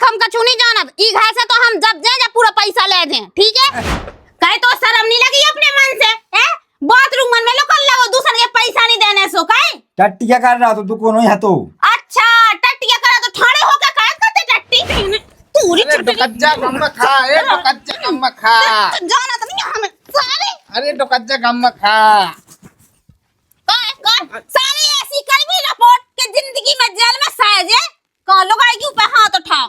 हम कछु नहीं जानब। ई घर से तो हम जब जाए जब पूरा पैसा ले दें, ठीक है? कहे तो शर्म नहीं लगी अपने मन से, हैं? बाथरूम में लोग लगो दूसरे के पैसा नहीं देने सो कहे? टट्टिया कर रहा तो तू कौन है तो? अच्छा टट्टिया करा तो ठाड़े होकर काय करते टट्टी? तूरी तो कच्चा गम खा, ए तो कच्चा गम खा। जाना तो नहीं हमें सारे। अरे तो कच्चा गम खा। कौन सारे ऐसी कर भी रिपोर्ट के जिंदगी में जेल में साज है। कौन लोग आएगी ऊपर हाथ उठाओ।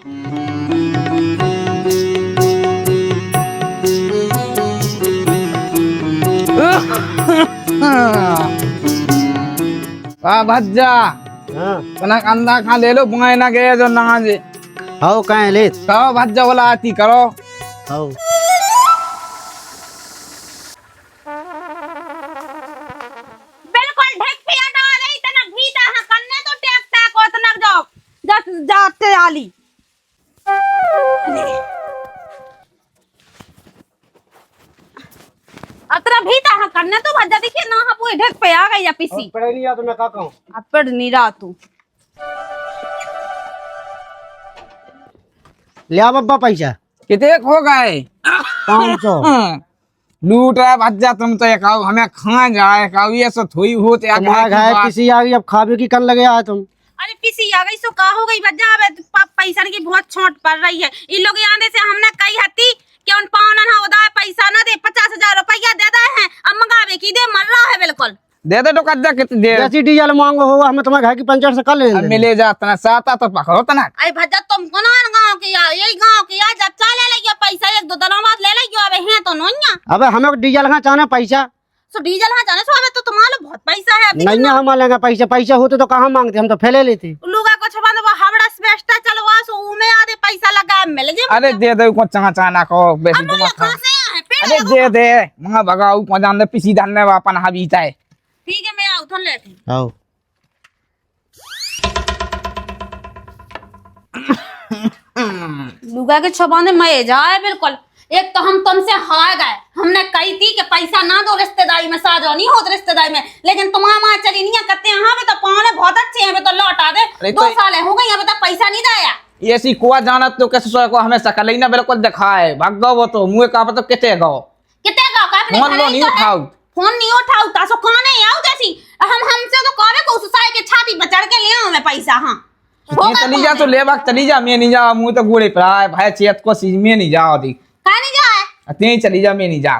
भज्जा तना अंदा खा ले लो बुआई ना गए जो ना जे हाउ काहे ले कहो भज्जा वाला आती करो। हाउ बिल्कुल ढक पे डाल रही तना भीता हां करने तो टेकता को तना जाओ जट जाते आली। अतरा भीता हां करने तो भज्जा देखिए ना हां पूरे ढक पे आ गई या पीसी। पढ़े नहीं आ तो मैं का कहूं? अब पढ़ नहीं रहा तू। ले आ बब्बा पैसा कितने खो गए? 500 लूट रहा भज्जा तुम तो एक आओ हमें खा जाए खाओ ये सब थोड़ी होते आ तुम्हारा घर किसी आ गई अब खावे की कर लगे आ तुम। अरे पीसी आ गई सो का हो गई भज्जा अब पैसा की बहुत छोट पड़ रही है। इन लोग आने से हमने कही हती कि उन पावना ना उदा पैसा ना दे 50,000 रुपया दे दे हैं अब मंगावे की दे मर रहा है बिल्कुल। दे दे तो कच्चा कितने दे जैसी डीजल मांगो हो हमें तुम्हारे घर की पंचर से कर अब लेंगे। मिले जाता साता तो पकड़ो तना। अरे भज्जा तुमको ना गांव के यार यही गांव के यार जब चले लगियो पैसा एक दो दिनों बाद ले लगियो अब हैं तो नोइया। अबे हमें डीजल का चाहना पैसा सो डीजल हां जाने सो अब तो तुम्हारे बहुत पैसा है अभी नहीं हम लेंगे पैसा पैसा होते तो कहाँ मांगते हम तो फैले लेते। लुगा को छबा वो हावड़ा स्पेस्टा चलवा सो उमे आधे पैसा लगा मिल जे। अरे दे दे को चाह चाह ना को बेसी हम तुम लोग कहां से आए पेड़ अरे दे दे मां भगाऊ को जान दे पिसी दाने वापन हबीता है। ठीक है मैं आऊ थन लेके। आओ लुगा के छबाने मैं जाए बिल्कुल। एक तो हम तुमसे हार गए हमने कही थी कि पैसा ना दो रिश्तेदारी में साजो नहीं हो रिश्तेदारी में लेकिन तुम्हारा मां चली नहीं करते हैं हाँ तो पाने बहुत अच्छे हैं तो लौटा दे। अरे 2 तो- साल हो गए अभी तक पैसा नहीं दिया। ये सी कुआ जाना तो कैसे सो को हमें सकल ही ना बिल्कुल दिखाए भाग गो वो तो मुंह का तो किते गो कितने का अपने फोन घर लो ही नहीं तो है। उठाओ फोन नहीं उठाओ तासो खाने आओ जैसी हम हमसे तो करे को सुसाई के छाती पर चढ़ के ले आओ मैं पैसा हां ये चली जा तो ले भाग चली जा मैं नहीं जा मुंह तो गोड़े पर आए भाई चेत को सीज में नहीं जाओ दी कहां नहीं जाए अते ही चली जा मैं नहीं जा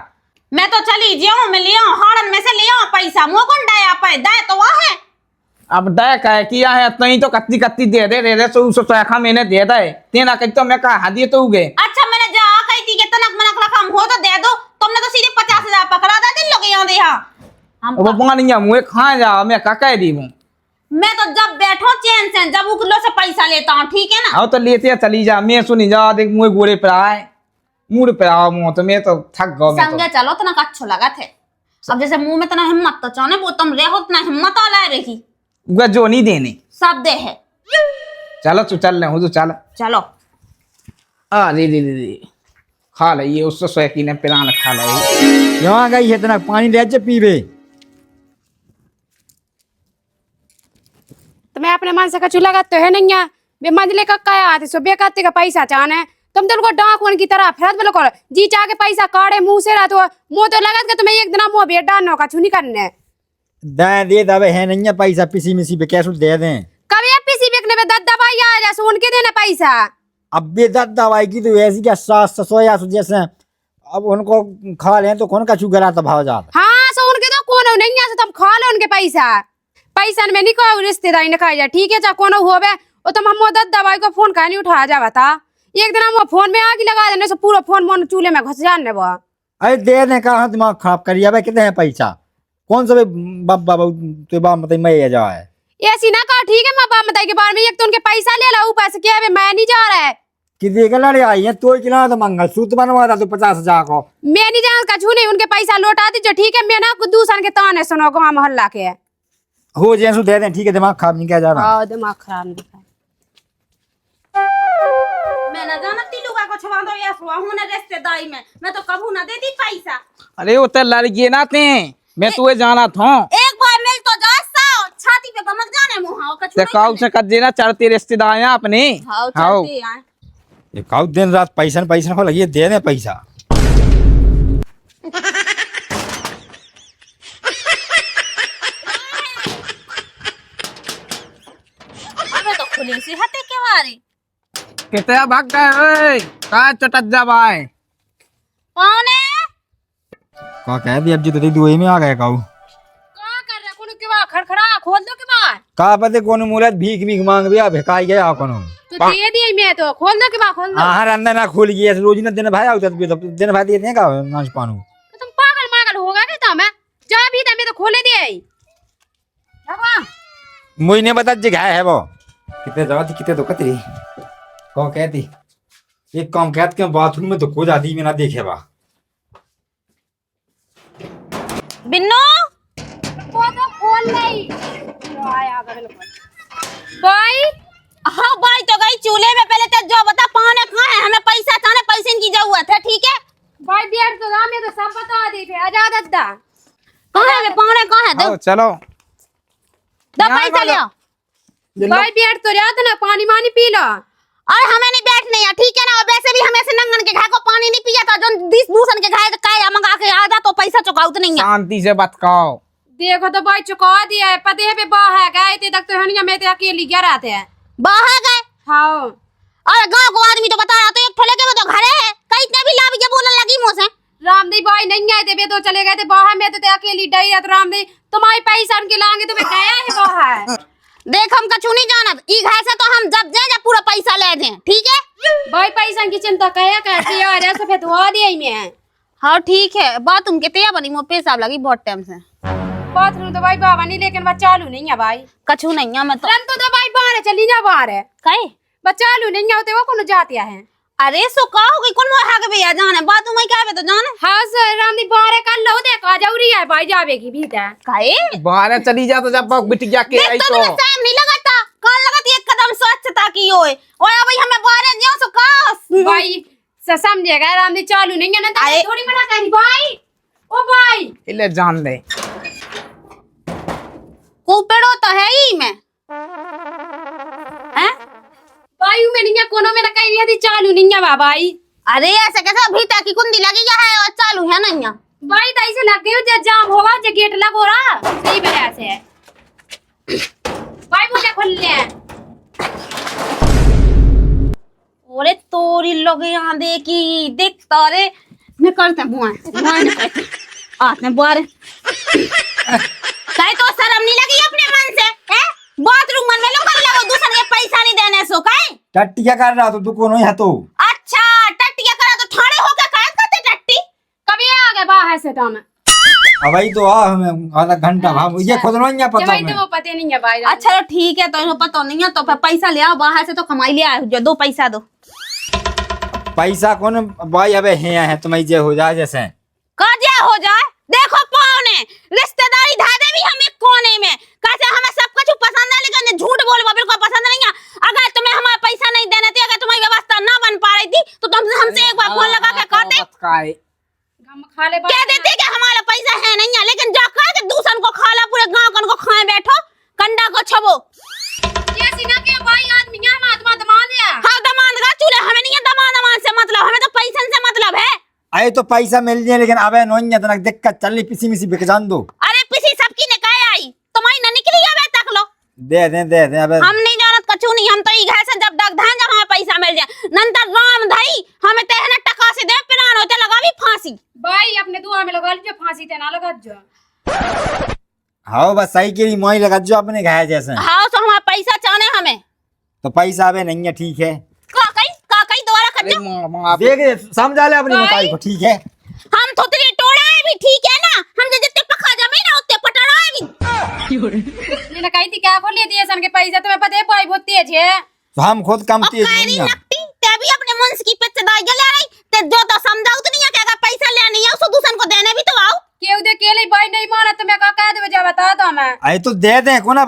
मैं तो चली जाऊं मैं ले आऊं हाड़न में से ले आऊं पैसा मुंह कौन डाया पे दाए तो वह है। अब दया कह किया है तई तो कत्ती कत्ती दे दे सो उसो तो मैंने दे दे तेना कह तो मैं कहा दिए तो उगे। अच्छा मैंने जा कही थी कि तनक मनक रकम हो तो दे दो तुमने तो सीधे 50,000 पकड़ा था दिन लोग यहाँ दे हम वो पानी या मुंह खा जा मैं का कह दी हूं मैं तो जब बैठो चैन से जब उकलो से पैसा लेता हूँ ठीक है ना। आओ तो लेते चली जा मैं सुनी जा देख मुंह गोड़े पर आए मुड़ पे आओ मुंह तो मैं तो थक गो मैं संगे चलो तना अच्छो लगा थे। अब जैसे मुंह में तना हिम्मत तो चाहने वो तुम रहो तना हिम्मत वाला रही तो जो नहीं देने सब दे है। चलो तू चल ले हो तो चल चलो आ दे दे दे खा ले ये उससे सोकी ने पिलान खा ले यहाँ गई है तना पानी ले जा पीबे। तो मैं अपने मन से कछु लगाते है नहीं है बे मंजले का क्या आते सो बेकाते का पैसा चाहने तुम तो उनको डाकुन की तरह फिरत बिल्कुल जी चाह के पैसा काढ़े मुंह से रहा तो मुंह तो लगत के तुम्हें एक दिन मुंह बेट डालनो का छुनी करने दाएं दे दबे है नहीं है पैसा पिसी मिसी पे कैसे दे दें। कभी पीसी बेकने पे दद दबाई आ जा सुन के देने पैसा अब भी दर्द दवाई की तो ऐसी क्या सास ससोया जैसे अब उनको खा लें तो कौन का चुगरा तो भाव जाता। हाँ सो उनके तो कौन नहीं है तुम खा लो उनके पैसा पैसा में नहीं को रिश्तेदारी ने खाई जा ठीक है चाहे कौन होवे और तुम हम दद दवाई को फोन का नहीं उठा जा बता एक दिन हम फोन में आग लगा देने से पूरा फोन मोन चूल्हे में घुस जाने वो। अरे दे ने कहा दिमाग खराब करिए अब कितने हैं पैसा कौन सा बाबा तो बाप मतलब मैं ये जाए ऐसी ना कहा ठीक है माँ बाप बताई के बारे में एक तो उनके पैसा ले ला ऊपर से क्या मैं नहीं जा रहा है कि देख लड़े आई है तो किला तो मंगलसूत्र बनवा था तो 50,000 को मैं नहीं जान कछु नहीं उनके पैसा लौटा दीजिए ठीक है मैं ना दूसरे के ताने सुनो गाँव मोहल्ला के हो जैसू दे दें ठीक है दिमाग खराब नहीं किया जा रहा। दिमाग खराब नहीं है मैं ना जानती लुगा को छवा दो या सुआ हूं ना रिश्तेदारी में मैं तो कबू ना देती पैसा। अरे वो तो लड़की ना थे मैं तुझे जाना था एक बार मिल तो जा साओ छाती पे गमक जाने मुंह कछु ते काउ से कर देना चढ़ते रिश्तेदार हैं अपने हां हाओ चलते हैं ये काउ दिन रात पैसा पैसा को लगी देने पैसा। अबे तो खुली सी हते के वारी कितने भाग गए रे का चटक जा भाई पौने का कह दी अब जी तो दी दुई में आ गए काउ। का कर रहा कोनो के बा खड़खड़ा खोल दो के बा का पते कौन मूलत भीख भीख मांग बिया भिखाई गया कोनो। तो दे दी मैं तो खोल दो के बा खोल दो। हाँ अंदर ना खुल गई रोज ना दिन भाई आओ दिन भाई देते हैं का नाच पानू। तो तुम पागल मागल होगा क्या तुम जा भी था मैं तो खोले दे आई मुझे नहीं बता जगह है वो कितने जगह थी कितने तो कतरी कौन कहती एक काम कहत के बाथरूम में तो को जाती में ना देखे बा। बिन्नू तो खोल नहीं आया भाई हाँ भाई तो गई चूल्हे में पहले तो जो बता पौने कहाँ है हमें पैसा चाहने पैसे की जरूरत है ठीक है। भाई बियर तो राम ये तो सब बता दी थे आजाद अद्दा कहाँ है पौने कहाँ है दो आओ चलो दो यहाँ पैसा वाला- लियो। भाई बियर तो रात ना पानी मानी पी लो और हमें नहीं बैठने है ठीक है ना। और वैसे भी हमें से नंगन के घाय को पानी नहीं पिया था जो दूसरन के घाय का मंगा के आधा तो पैसा चुकाउत नहीं है। शांति से बात कहो। देखो तो भाई चुका दिया है पते पे बा है गए थे तक तो हनिया में तो अकेली क्या रहते हैं बाहर गए हाँ और गाँव को आदमी तो बता रहा तो एक ठोले के वो तो घरे है कहीं इतने भी लाभ के बोलने लगी मुँह से। रामदेव भाई नहीं आए थे वे तो चले गए थे बाहर में तो अकेली डरी है तो रामदेव तुम्हारे पैसा उनके लाएंगे तो वे गया है बाहर देख हम कछु नहीं जानत ई घाय से तो हम जब जाए जब पूरा पैसा ले दें ठीक है। भाई पैसा की चिंता कया करती है अरे सफेद हुआ दिया ही में हाँ ठीक है बात तुम कितने बनी मुँह पेशाब लगी बहुत टाइम से। बाथरूम तो भाई बाबा नहीं लेकिन बस चालू नहीं है भाई कछु नहीं है मैं तो रन तो भाई बाहर है चली जा बाहर है कहे बस चालू नहीं होते वो कौन जातिया है अरे सो का हो गई कौन वो हाग भैया जाने बात तुम्हें क्या है तो जाने हाँ सर रामदेव बाहर है कल लो देखा जरूरी है भाई जावे की भीतर कहे बाहर चली जा तो जब बिटिया के आई देख तो तो तुम्हें टाइम नहीं लगाता कल लगती एक कदम स्वच्छता की होए और अब हमें बाहर जाओ सो का भाई समझेगा रामदेव चालू नहीं है ना तो अरे- थोड़ी मना करी भाई ओ भाई इले जान दे कुपेड़ो तो है ही मैं हैं भाई में नहीं है कोनो में कहीं नहीं चालू नहीं है भाई अरे ऐसे कैसे भीतर की कुंडी लगी है और चालू है नहीं है। भाई तो ऐसे लग गए जब जाम होगा जब गेट लगो रहा सही वजह से है भाई मुझे खोल ले ओरे तोरी लोग यहाँ देखी देख तारे मैं करते बुआ आते बारे कहीं तो शर्म नहीं लगी अपने मन से हैं बाथरूम मन में लोग लगो दूसरे के पैसा नहीं देने सो कहीं टट्टी क्या कर रहा तो तू कौन है तो अच्छा टट्टिया करा तो ठाड़े होकर काय करते टट्टी कभी आ गए बाहर से तो मैं अब वही तो आ हमें आधा घंटा भाव ये खुद नहीं पता भाई मैं तो वो पता नहीं है भाई अच्छा तो ठीक है तो इनको पता नहीं है तो फिर पैसा ले आओ बाहर से तो कमाई ले आओ जो दो पैसा दो पैसा कौन भाई अबे है तुम्हें जे हो जाए जैसे काजे हो जाए देखो पौने रिश्तेदारी धादे भी हमें कोने में कैसे हमें सब कुछ पसंद है लेकिन झूठ बोलवा बिल्कुल पसंद नहीं है। अगर तुम्हें हमारा पैसा नहीं देने थे अगर तुम्हारी व्यवस्था ना बन पा रही थी तो तुम हमसे एक बार फोन लगा के कहते हम खा ले कह देते कि हमारा पैसा है नहीं है लेकिन जाकर के दूसरन को खा ला पूरे गांव कन को खाए बैठो कंडा को छबो ये सीना के भाई आदमी है महात्मा दमान है हाँ दमाद का चूल्हे हमें नहीं है दमाद से मतलब हमें तो पैसन से मतलब है। आए तो पैसा मिल जाए लेकिन अबे नहीं है तनक दिक्कत चल रही पिसी मिसी बिक जान दो अरे पिसी सबकी ने कहे आई तुम्हारी न निकली है तक लो दे दे अबे हम नहीं जानत कछु नहीं हम तो ई घर से जब तक धान जब हमें पैसा मिल जाए नंतर राम धई हमें तेहना टका से दे पिरान होते लगा भी फांसी भाई अपने दुआ में लगा लीजिए फांसी ते ना लगा जो हाँ बस सही के लिए मोई लगा जो अपने घाया जैसे हाँ तो हमारा पैसा चाहने हमें तो पैसा अबे नहीं है ठीक है का कई दोबारा खर्चा देख समझा ले अपनी बताई को ठीक है हम थोतरी टोड़ाए भी ठीक है ना हम जितने पखा जमे ना उतने पटराए भी मैंने कही थी क्या खोल लिए दिए सन के पैसा तुम्हें पता है भाई बहुत तेज है तो हम खुद कम अब तेज कायरी नहीं है नकटी ते भी अपने मुंस की पिच दाई गले रही ते जो तो समझाऊ तो नहीं है कि अगर पैसा लेनी है उसको दूसरन को देने भी तो आओ केउ दे केले भाई नहीं माना तो मैं का कह दे बजा बता दो मैं आए तो दे दे को ना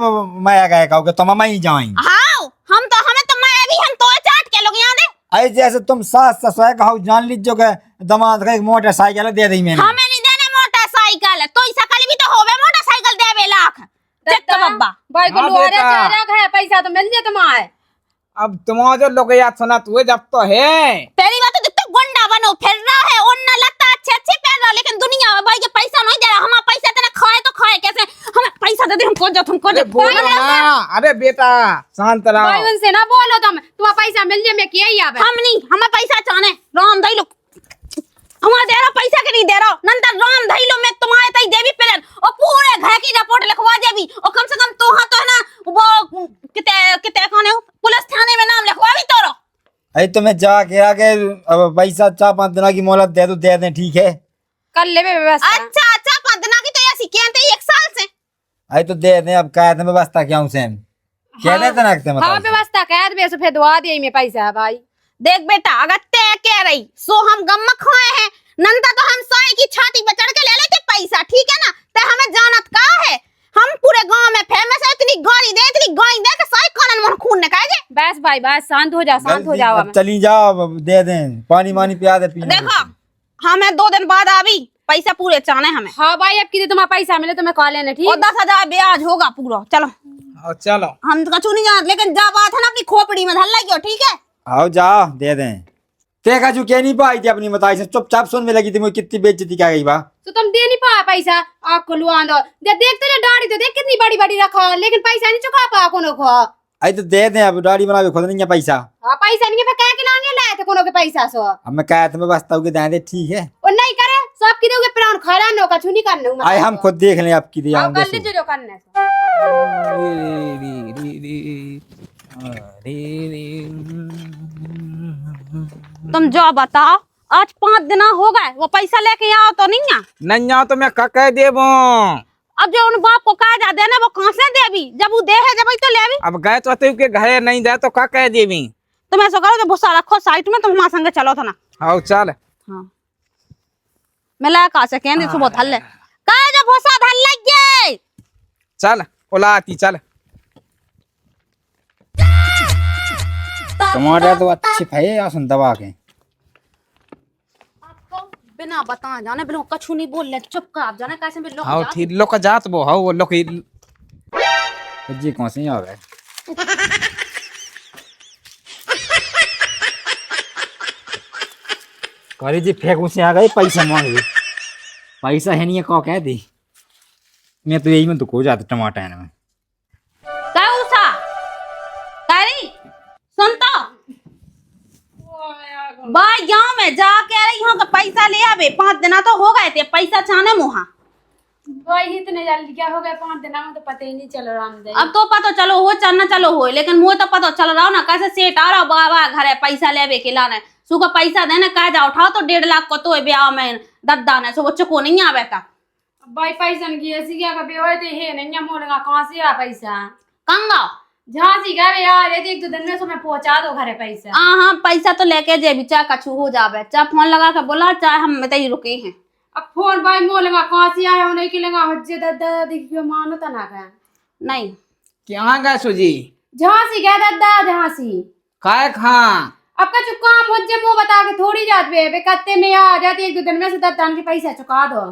मैं गए कहो कि तुम ही जाएंगे हाँ हम तो हमें तो मैं भी हम तो चाट के लोग यहाँ दे आए जैसे तुम सास ससुर कहो जान लीजिए कि दामाद का एक मोटरसाइकिल दे दी मैंने हमें नहीं देने मोटरसाइकिल तो इस सकल भी तो होवे मोटरसाइकिल देवे लाख चेक तो बब्बा भाई को हाँ लोरे बेटा। चारा है पैसा तो मिल जाए तुम्हारे अब तुम्हारे लोग याद सुना तू जब तो है तेरी बात तो तो गुंडा बनो फिर रहा है उन्ना लगता अच्छे पहन रहा, लेकिन दुनिया में भाई के पैसा नहीं दे रहा। हमारा पैसा तेने खाए तो खाए कैसे, हमें पैसा दे दे हमको जो तुमको जो बोलो ना। अरे बेटा शांत रहो। भाई उनसे ना बोलो तुम्हारा पैसा मिल जाए मैं किया ही आवे। हम नहीं, हमें पैसा चाहने राम दई लो हमारा दे रहा पैसा के नहीं दे रहा नंतर राम दई लो मैं तुम्हारे तई देवी पेलन और पूरे घर की रिपोर्ट लिखवा देवी और कम से कम तो हाँ तो है ना वो किते किते कौन है पुलिस थाने में नाम लिखवा भी तोरो। अरे तो मैं जाके आके अब पैसा 4-5 दिन की मोहलत दे दो, दे दें ठीक है। कर ले व्यवस्था। अच्छा अच्छा पदना की तो ऐसी कहते 1 साल से। अरे तो दे दें, अब क्या है व्यवस्था क्या हूँ सेम क्या देते ना हाँ मतलब व्यवस्था कर दे फिर दवा दे में पैसा भाई। देख बेटा अगर तय कह रही सो हम गम खोए हैं नंदा तो हम सोए की छाती पे चढ़ के ले लेते पैसा, ठीक है ना। ते हमें जानत का है हम पूरे गांव में फेमस है, इतनी गाड़ी दे के सोए कानन मन खून निकाल जे। बस भाई बस शांत हो जाओ अब चली जाओ, अब दे दें पानी वानी पिया दे पीने देखो हमें 2 दिन बाद आवी पैसा पूरे चाहने हमें। हाँ भाई अब कितने तुम्हारा पैसा मिले तो मैं कॉल लेने ठीक। और 10,000 ब्याज होगा पूरा। चलो और चलो हम कछु नहीं जानते, लेकिन जा बात है ना अपनी खोपड़ी में धल लगी हो, ठीक है। आओ जाओ दे दें। ते का जो कह नहीं पाई थी अपनी बताई से चुपचाप सुन में लगी थी मुझे कितनी बेइज्जती क्या गई बा। तो तुम दे नहीं पाया पैसा आपको लुआ दो देखते जो दाढ़ी तो देख कितनी बड़ी बड़ी रखा लेकिन पैसा नहीं चुका पा कोनो को। अरे तो दे दें, अब दाढ़ी बनावे खुद नहीं है पैसा। हाँ पैसा नहीं है फिर कह के लाने लाए थे कोनो के पैसा सो। अब मैं कहा तुम्हें बस्ता के दे दे ठीक है। और नहीं करे सब की दोगे प्राण खरा नो का छुनी करने आए हम खुद देख लें आपकी दिया हाँ कर लीजिए जो करने तुम जो बताओ आज 5 दिन हो गए वो पैसा लेके आओ तो नहीं आ। नहीं आओ तो मैं का कह देबो। अब जो उन बाप को कहा जा देना वो कहां से देवी, जब वो दे है जब ही तो लेवी। अब गए तो के घरे नहीं जाए तो का कह देवी। तुम ऐसा करो जो भूसा रखो साइड में, तुम हमारे संगे चलो था ना। आओ चल हाँ मैं ला का से कहने सुबह थल ले कहे जो भूसा धल लग गए। चल ओलाती चल। टमाटर तो अच्छे फे या सुन दबा के बिना बता जाने बिना कछु नहीं बोल ले चुप कर आप जाने कैसे भी लोग आओ ठीक लोग जात बो हाउ वो लोग जी कौन से आ गए। करी जी फेंक से आ गए पैसा मांग ली, पैसा है नहीं है कह दी। मैं तो यही में तो को जाता टमाटर है में का उसा कारी सुन तो भाई गांव में जा कह रही हूँ कि पैसा ले आवे 5 दिन तो हो गए थे पैसा चाहने मुहा। भाई इतने जल्दी क्या हो गया 5 दिन में तो पता ही नहीं चल रहा हमदे। अब तो पता चलो हो चलना चलो हो, लेकिन मुझे तो पता चल रहा हो ना कैसे सेठ आ रहा बाबा घर है पैसा लेवे के लाने सुबह पैसा देने कह जा उठाओ तो 1.5 लाख को तो ब्याह में दद्दा ने सुबह चुको नहीं आवे था। भाई पैसा की ऐसी क्या कभी होए थे हे नहीं मोलगा कहां से आ पैसा कंगा झांसी गए यार 1-2 दिन में समय पहुंचा दो घरे पैसा। हाँ पैसा तो लेके जे चाहे कछु हो जावे, चाहे फोन लगा के बोला चाहे हम में रुके हैं। अब फोन भाई मोलगा कहां से आया हो नहीं कि लगा हज्जे दादा देखियो मानो तना का नहीं क्या गए सुजी झांसी गए दादा झांसी काय खा अब का चुका मुझे मुंह बता के थोड़ी जात बे कत्ते में आ जाती 1-2 दिन में से दादा के पैसा चुका दो।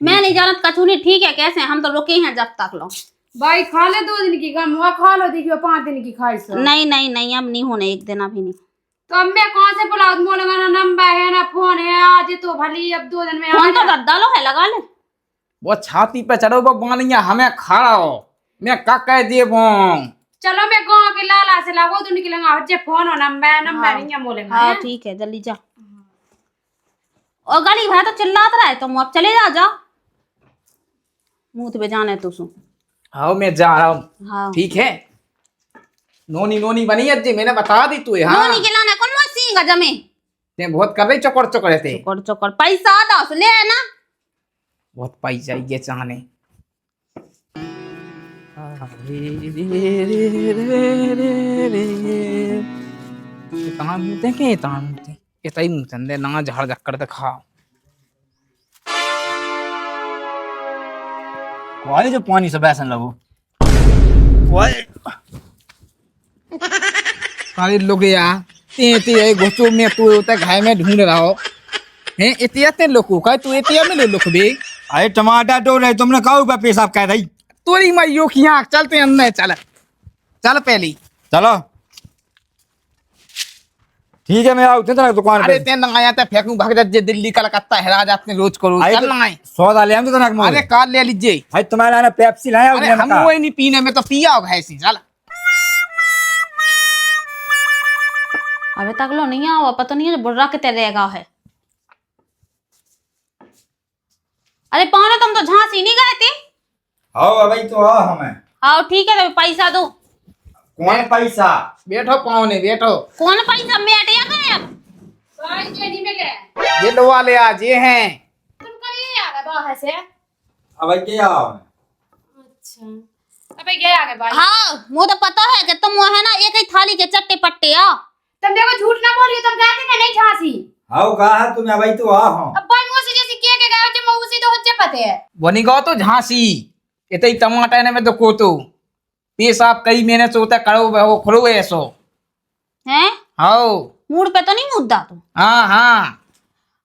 मैं नहीं जानत कछु नहीं ठीक है कैसे हम तो रुके हैं जब तक लो। भाई खा ले 2 दिन की गम हुआ खा लो देखियो 5 दिन की खाई सो। नहीं अब नहीं होने 1 दिन अभी नहीं। तो अब मैं कहां से बुलाऊं मोलगा ना नंबर है ना फोन है आज तो भली अब 2 दिन में फोन तो दद्दा लो है लगा ले। वो छाती पे चढ़ो वो बानिया हमें खड़ा हो मैं का कह देबो। चलो मैं गांव के लाला से लागो तो निकलेगा हज्जे फोन और नंबर नहीं है मोलगा। हाँ ठीक है जल्दी जा। और गाड़ी भाई तो चिल्लाता रहा है तुम अब चले जा मुंह पे जाने तू सु। हाँ मैं जा रहा हूँ हाँ ठीक है। नोनी बनी है जी मैंने बता दी तू। हाँ नोनी के लाने कौन वो सींगा जमे ते बहुत कर रही चौकड़ चौकड़े थे चोकर पैसा आता ले ना बहुत पैसा ये चाहने। ना झाड़ झक्कर दिखाओ कोई जो पानी से बैसन लगो सारे लोग यार ते घुसो में तू उते घाय में ढूंढ रहा हो हैं इतियाते लोग का तू इतिया में लोग बे। अरे टमाटर तो रहे तुमने कहा पेशाब कह रही तोरी मैं यो खिया चलते अंदर चल चल पहली चलो ठीक है मैं आउते तना दुकान अरे पे ते नंगाया ते फेंकू भाग जा दिल्ली कलकत्ता हेरा जाते रोज करो चल नंगाए। सौदा ले हम तो तना मोर अरे कार ले लीजिए। भाई तुम्हारा ना पेप्सी लाया अरे हम वही नहीं पीने में तो पिया होगा ऐसी चल। अबे तक लो नहीं आओ पता नहीं है बुर्रा के रहेगा है। अरे पौने तुम तो झांसी नहीं गए थे। आओ भाई तो आ हमें आओ ठीक है तो पैसा दो। कौन पैसा बैठो पाओने बैठो। कौन पैसा मेटिया गए अब भाई जेडी में ले ये लो वाले आज ये हैं। तुम कब ये आ गए बाहर से? अब भाई क्या आओ अच्छा अबे ये आ गए भाई। हाँ मुझे तो पता है कि तुम वो है ना एक ही थाली के चट्टे पट्टे आ। तुम देखो झूठ ना बोलियो तुम कहते थे नहीं झांसी। आओ कहा है तुम्हें भाई तो आ हो अब भाई मुझसे जैसे के गए हो मैं उसी तो होचे पते है। बनी गो तो झांसी इतने ही टमाटर ने में तो को तो पेशाब कई महीने से होता करो वो खरो ऐसो हैं आओ मूड पे तो नहीं मुद्दा तू। हाँ हाँ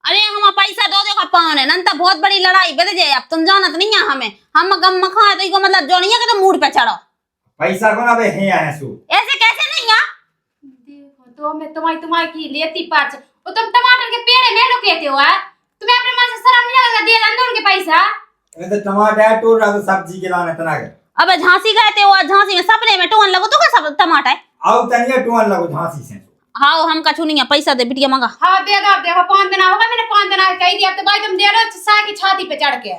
अरे हम पैसा दो देगा पावन है नंता बहुत बड़ी लड़ाई बढ़ जाए अब तुम जानत नहीं है हमें हम गम मखा तो इको मतलब जोड़िया के तो मूड पे चढ़ो पैसा को ना बे है सु ऐसे कैसे नहीं आ। देखो तो मैं तुम्हारी की लेती पाच वो तुम टमाटर के पेड़ में लुकेते हो तुम्हें अपने मन से शर्म नहीं लगता दिया अंदर उनके पैसा। ये तो टमाटर टोड़ रहा तो सब्जी के लाने तना के अबे झांसी गए थे वो झांसी में सपने में टोन लगो तो का सब टमाटर है। आओ तनिया टोन लगो झांसी से हाँ हम कछु नहीं है पैसा दे बिटिया मंगा। हाँ दे दो देखो 5 दिन होगा मैंने 5 दिन कह दिया तो भाई तुम दे रहे हो सा की छाती पे चढ़ के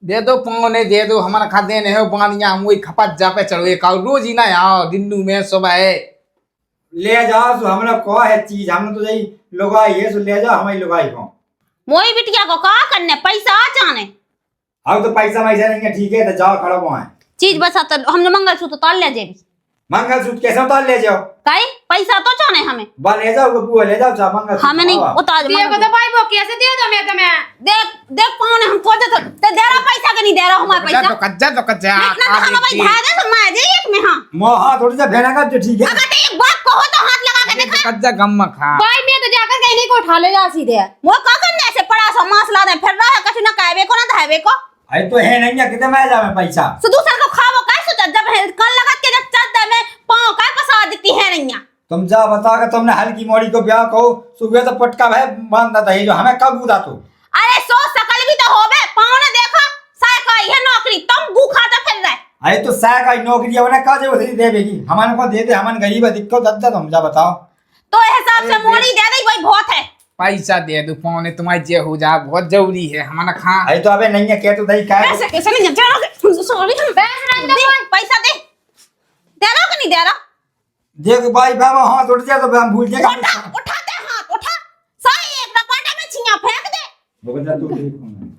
दे दो पौने दे दो हमारा खाते नहीं हो बानिया हम वही खपत जा पे चढ़ो एक रोज ही ना आओ दिन्नू में सुबह ले जाओ सो हम लोग को है चीज हम तो यही लुगाई है सो ले जाओ हमारी लुगाई को मोई बिटिया को का करने पैसा आ जाने। अब तो पैसा वैसा नहीं है ठीक है तो जाओ खड़ा वहां चीज बसा तो हम मंगलसूत्र ताल ले जेबी मंगलसूत्र कैसे उतार ले जाओ काई पैसा तो जाने हमें बा ले जाओ बुआ ले जाओ चा मंगलसूत्र हमें नहीं उतार देखो तो भाई वो कैसे दे दो मैं तुम्हें देख देख पाने हम को तो दे रहा पैसा के नहीं दे रहा हमारा पैसा तो कच्चा ना तो हम भाई भागे तो मैं दे एक में हां मोह हाथ थोड़ी सा फेना कर जो ठीक है अगर एक बात कहो तो हाथ लगा के दिखा। कच्चा गम खा भाई मैं तो जाकर कहीं को उठा ले जा सीधे वो का करने ऐसे पड़ा सा मसला दे फिर रहा है कछु ना कहबे को ना धावे को आई तो है नहीं है कितने में जावे पैसा तो दूसरा को खावो काय सोचा जब कल लगत के जब चल दे में पांव काय फसा देती है नहीं तुम जा बता के तुमने हल्की मोड़ी को ब्याह कहो सुबह तो पटका भाई बांधता था ये जो हमें कब बुदा तो अरे सो सकल भी तो होबे पांव ने देखा साय का ये नौकरी तुम भूखा तो फिर रहे। आई तो सह का नौकरी है उन्हें काजे उधरी दे बेगी हमारे को दे दे हमन गरीब है दिक्कत दद्दा तुम जा बताओ तो हिसाब से मोड़ी दे दे वही बहुत है। पैसा दे दो पौने तुम्हारी जे हो जा बहुत जरूरी है हमारा खा आई तो अबे नहीं है क्या तो दही काय ऐसे कैसे नहीं जाना सॉरी पैसा दे रहा कि नहीं दे रहा। देख भाई बाबा हाथ उठ जाए तो हम भूल जाएगा उठा दे हाथ उठा सही एक डपाटे में छिया फेंक दे। रुक जा तू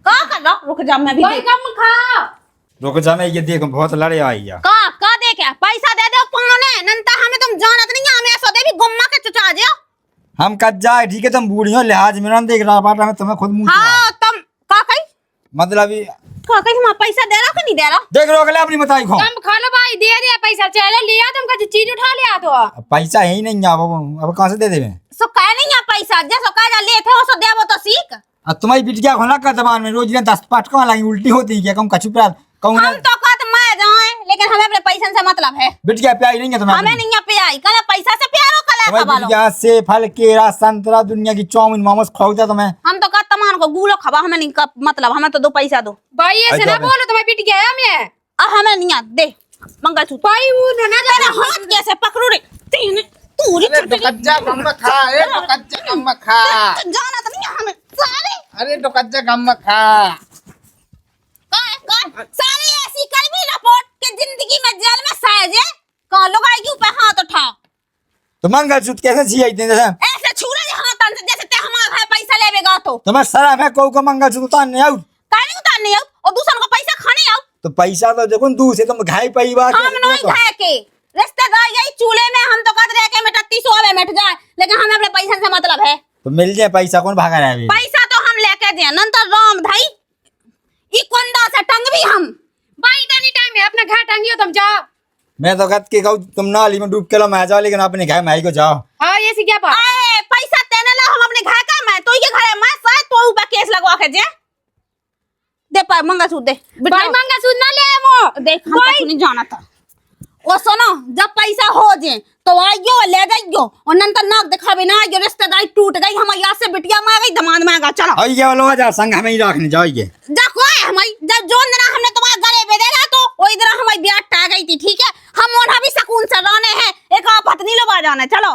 का कर रहा रुक जा मैं भी भाई कम खा रुक जा मैं ये देख बहुत लड़े आई या का दे क्या पैसा दे दो पाने नंता हमें तुम जानत नहीं हमें ऐसा दे भी गुम्मा के चुचा जाओ हम कट जाए ठीक है तुम बूढ़ी हो लिहाज मेरा देख रहा बाटा में तुम्हें खुद मुंह हाँ तुम का कही मतलब का कही हम पैसा दे रहा कि नहीं दे रहा। देख रो अगले अपनी बताई खो कम खा लो भाई दे दिया पैसा चलो लिया तुम का चीज उठा लिया तो पैसा है ही नहीं अब कहां से दे देवे सो कह नहीं है पैसा जैसो कह ले थे वो सो देबो तो सीख। अब तुम्हारी बिटिया खोला का जबान में रोज ने 10 पाठ का लगी उल्टी होती है क्या कम कछु प्यार कहूं हम तो कहत मैं जाए लेकिन हमें अपने पैसा से मतलब है बिटिया प्यारी नहीं है तुम्हें हमें नहीं पे आई कल पैसा से प्यारो कल तुम्हारी खवालो बिटिया से फल केरा संतरा दुनिया की चाउमीन मोमोस खवाता तुम्हें हम तो कहत तमान को गुलो खवा हमें नहीं का मतलब हमें तो दो पैसा दो भाई ऐसे ना बोलो तुम्हें पिट गया मैं अब हमें नहीं दे मंगलसूत्र भाई वो ना तेरा हाथ कैसे पकड़ू रे तीन तू रे अरे तो कच्चा गम खा ए तो कच्चा गम खा जाना तो नहीं हमें सारे अरे तो कच्चा गम खा सारी ऐसी कर भी रिपोर्ट के जिंदगी में जेल में साज है कौन लोग आएगी ऊपर हाथ उठाओ तो मंगलसूत्र कैसे छिया इतने जैसे ऐसे छुरा हाथ से जैसे ते हमारा भाई पैसा लेवेगा तो तुम्हें शर्म है को मंगलसूत्र उतारने आऊ काहे नहीं उतारने आऊ और दूसरों को पैसा खाने आऊ तो पैसा तो देखो दूर से तुम घाई पई बात हम नहीं खाए के रिश्तेदार यही चूल्हे में हम तो कहते रहे के में 3300 में मिट जाए लेकिन हमें अपने पैसा से मतलब है तो मिल जाए पैसा कौन भागा रहा है पैसा तो हम लेके दे नंतर राम भाई ई कुंदा से टंग भी हम भाई इतनी टाइम है अपना घर टंगियो तुम जाओ मैं तो कहत के कहूं तुम नाली में डूब के लो मैं जाओ लेकिन अपने घर माई को जाओ हाँ ये सी क्या बात आए पैसा देने ला हम अपने घर का मैं तो ये घर है मैं शायद तो ऊपर केस लगवा के दे पर मंगलसूत्र दे भाई मंगलसूत्र ना ले वो देख हम कुछ नहीं जाना था ओ सुनो जब पैसा हो जे तो आइयो ले जाइयो और नंतर नाक दिखावे ना आइयो रिश्तेदारी टूट गई हम यहाँ से बिटिया में आ गई दमाद में आ गया चलो और ये वाला जा संग हमें ही रखने जाइए जा कोई हमारी जब जो दिन हमने तुम्हारे गले पे देगा तो वही दिन हमारी ब्याह टा गई थी ठीक है हम वहाँ भी सुकून से रहने हैं एक आफत नहीं लगा जाने चलो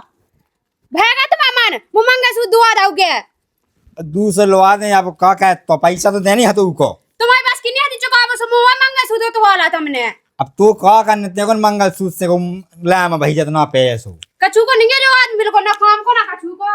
भेगा तुम अमन मुमंगा सु दुआ दोगे दूसरे लोग दें आप का क्या तो पैसा तो देनी है तो को तुम्हारे पास कितनी आदि चुका बस मुआ मंगा सु दो तो वाला तुमने अब तो का करने ते कौन मंगल सूत्र से को ला में भाई जितना पैसो कछु को नहीं है जो आदमी को ना काम को ना कछु को